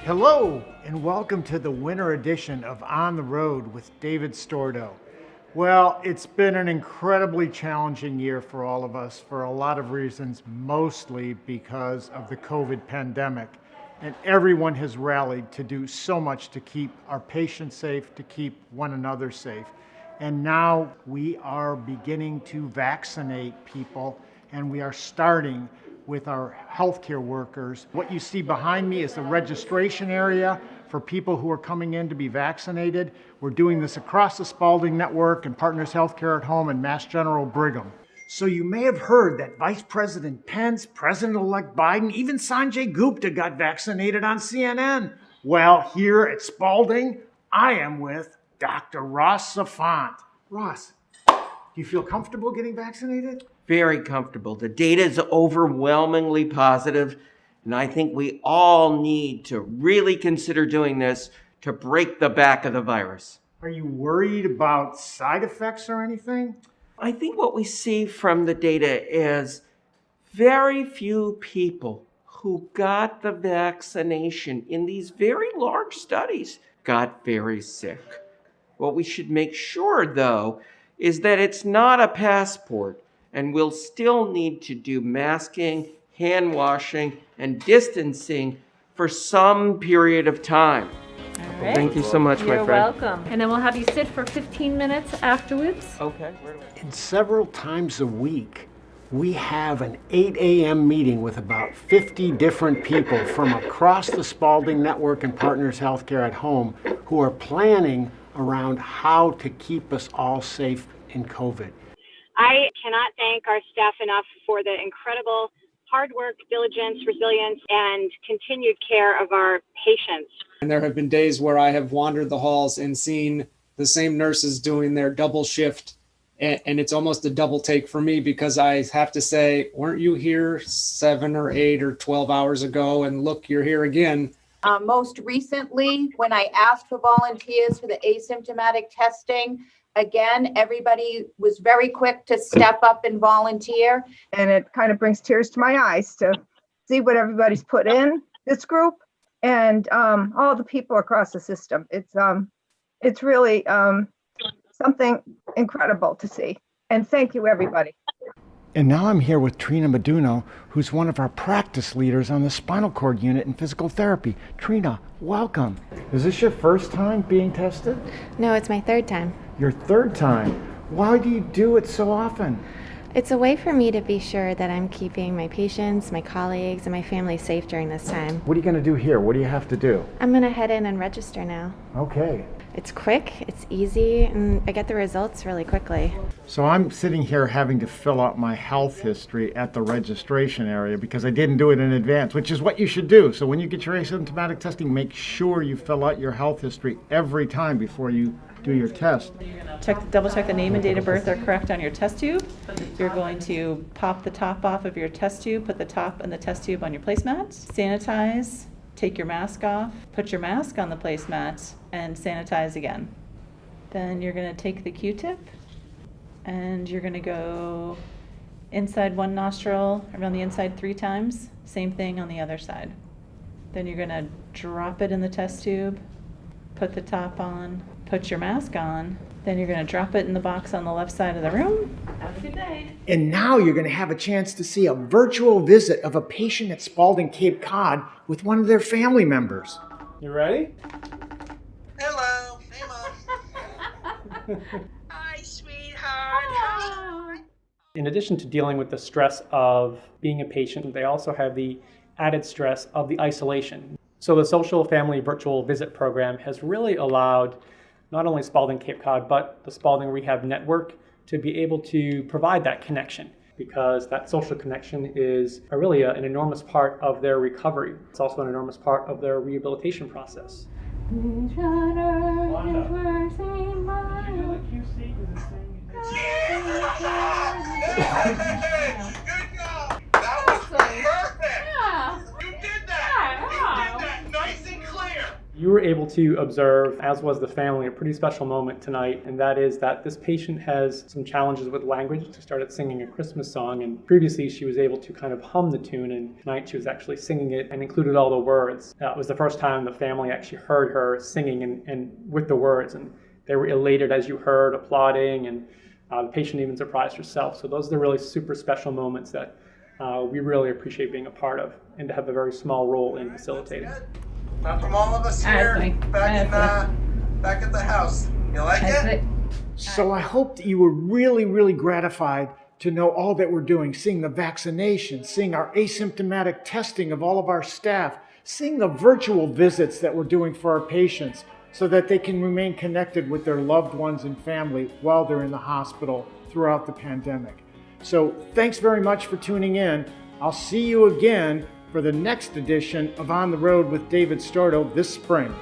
Hello, and welcome to the winter edition of On the Road with David Storto. Well, it's been an incredibly challenging year for all of us for a lot of reasons, mostly because of the COVID pandemic. And everyone has rallied to do so much to keep our patients safe, to keep one another safe. And now we are beginning to vaccinate people, and we are starting with our healthcare workers. What you see behind me is the registration area for people who are coming in to be vaccinated. We're doing this across the Spaulding network and Partners Healthcare at Home and Mass General Brigham. So you may have heard that Vice President Pence, President-elect Biden, even Sanjay Gupta got vaccinated on CNN. Well, here at Spaulding, I am with Dr. Ross Zafonte. Ross, do you feel comfortable getting vaccinated? Very comfortable. The data is overwhelmingly positive, and I think we all need to really consider doing this to break the back of the virus. Are you worried about side effects or anything? I think what we see from the data is very few people who got the vaccination in these very large studies got very sick. What we should make sure, though, is that it's not a passport, and we'll still need to do masking, hand washing, and distancing for some period of time. All right. Thank you so much, my friend. You're welcome. And then we'll have you sit for 15 minutes afterwards. Okay. And several times a week, we have an 8 a.m. meeting with about 50 different people from across the Spaulding network and Partners Healthcare at Home who are planning around how to keep us all safe in COVID. I cannot thank our staff enough for the incredible hard work, diligence, resilience, and continued care of our patients. And there have been days where I have wandered the halls and seen the same nurses doing their double shift. And it's almost a double take for me because I have to say, weren't you here 7 or 8 or 12 hours ago? And look, you're here again. Most recently, when I asked for volunteers for the asymptomatic testing, again, everybody was very quick to step up and volunteer. And it kind of brings tears to my eyes to see what everybody's put in this group and all the people across the system. It's really something incredible to see. And thank you, everybody. And now I'm here with Trina Modoono, who's one of our practice leaders on the spinal cord unit in physical therapy. Trina, welcome. Is this your first time being tested? No, it's my third time. Your third time? Why do you do it so often? It's a way for me to be sure that I'm keeping my patients, my colleagues, and my family safe during this time. What are you going to do here? What do you have to do? I'm going to head in and register now. Okay. It's quick, it's easy, and I get the results really quickly. So I'm sitting here having to fill out my health history at the registration area because I didn't do it in advance, which is what you should do. So when you get your asymptomatic testing, make sure you fill out your health history every time before you do your test. Double check the name and date of birth are correct on your test tube. You're going to pop the top off of your test tube, put the top and the test tube on your placemat, sanitize, take your mask off, put your mask on the placemat, and sanitize again. Then you're going to take the Q-tip and you're going to go inside one nostril, around the inside 3 times. Same thing on the other side. Then you're going to drop it in the test tube, put the top on, put your mask on. Then you're going to drop it in the box on the left side of the room. Have a good day. And now you're going to have a chance to see a virtual visit of a patient at Spaulding Cape Cod with one of their family members. You ready? Hello. Hey, Mom. Hi, sweetheart. Hi. In addition to dealing with the stress of being a patient, they also have the added stress of the isolation. So the Social Family Virtual Visit Program has really allowed not only Spaulding Cape Cod, but the Spaulding Rehab Network to be able to provide that connection, because that social connection is really an enormous part of their recovery. It's also an enormous part of their rehabilitation process. That was perfect. Yeah. You did that. You did that nice and clear. You were able to observe, as was the family, a pretty special moment tonight, and that is that this patient has some challenges with language. She started singing a Christmas song, and previously she was able to kind of hum the tune, and tonight she was actually singing it and included all the words. It was the first time the family actually heard her singing and with the words, and they were elated, as you heard, applauding, and the patient even surprised herself. So those are the really super special moments that we really appreciate being a part of, and to have a very small role in facilitating. Not from all of us here back at the house. You like it? So I hope that you were really gratified to know all that we're doing, seeing the vaccination, seeing our asymptomatic testing of all of our staff, seeing the virtual visits that we're doing for our patients so that they can remain connected with their loved ones and family while they're in the hospital throughout the pandemic. So thanks very much for tuning in. I'll see you again for the next edition of On the Road with David Storto this spring.